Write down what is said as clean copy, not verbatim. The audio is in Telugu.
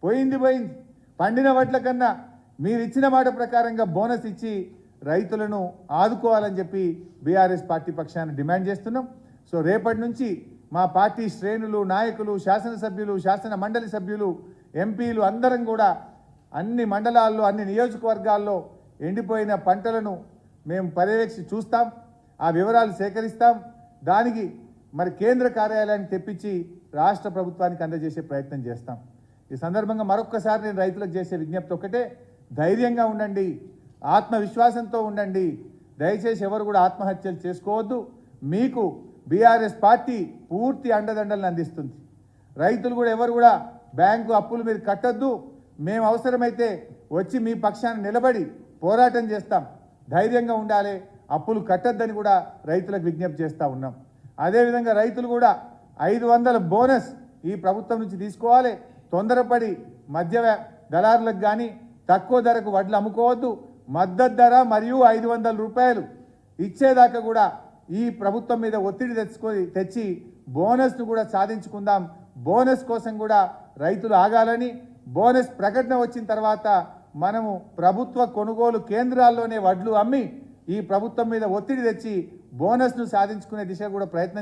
పోయింది పోయింది. పండిన వడ్ల కన్నా మీరు ఇచ్చిన మాట ప్రకారంగా బోనస్ ఇచ్చి రైతులను ఆదుకోవాలని చెప్పి బీఆర్ఎస్ పార్టీ పక్షాన డిమాండ్ చేస్తున్నాం. సో రేపటి నుంచి మా పార్టీ శ్రేణులు, నాయకులు, శాసనసభ్యులు, శాసన మండలి సభ్యులు, ఎంపీలు అందరం కూడా అన్ని మండలాల్లో, అన్ని నియోజకవర్గాల్లో ఎండిపోయిన పంటలను మేము పర్యవేక్షి చూస్తాం, ఆ వివరాలు సేకరిస్తాం. దానికి మరి కేంద్ర కార్యాలయాన్ని తెప్పించి రాష్ట్ర ప్రభుత్వానికి అందజేసే ప్రయత్నం చేస్తాం. ఈ సందర్భంగా మరొక్కసారి నేను రైతులకు చేసే విజ్ఞప్తి ఒకటే, ధైర్యంగా ఉండండి, ఆత్మవిశ్వాసంతో ఉండండి. దయచేసి ఎవరు కూడా ఆత్మహత్యలు చేసుకోవద్దు. మీకు బీఆర్ఎస్ పార్టీ పూర్తి అండదండలను అందిస్తుంది. రైతులు కూడా ఎవరు కూడా బ్యాంకు అప్పులు మీరు కట్టద్దు. మేము అవసరమైతే వచ్చి మీ పక్షాన్ని నిలబడి పోరాటం చేస్తాం. ధైర్యంగా ఉండాలి, అప్పులు కట్టద్దని కూడా రైతులకు విజ్ఞప్తి చేస్తూ ఉన్నాం. అదేవిధంగా రైతులు కూడా 500 బోనస్ ఈ ప్రభుత్వం నుంచి తీసుకోవాలి. తొందరపడి మధ్య దళారులకు కానీ తక్కువ ధరకు వడ్లు అమ్ముకోవద్దు. మద్దతు ధర మరియు 500 రూపాయలు ఇచ్చేదాకా కూడా ఈ ప్రభుత్వం మీద ఒత్తిడి తెచ్చి బోనస్ను కూడా సాధించుకుందాం. బోనస్ కోసం కూడా రైతులు ఆగాలని, బోనస్ ప్రకటన వచ్చిన తర్వాత మనము ప్రభుత్వ కొనుగోలు కేంద్రాల్లోనే వడ్లు అమ్మి ఈ ప్రభుత్వం మీద ఒత్తిడి తెచ్చి బోనస్ను సాధించుకునే దిశగా కూడా ప్రయత్నం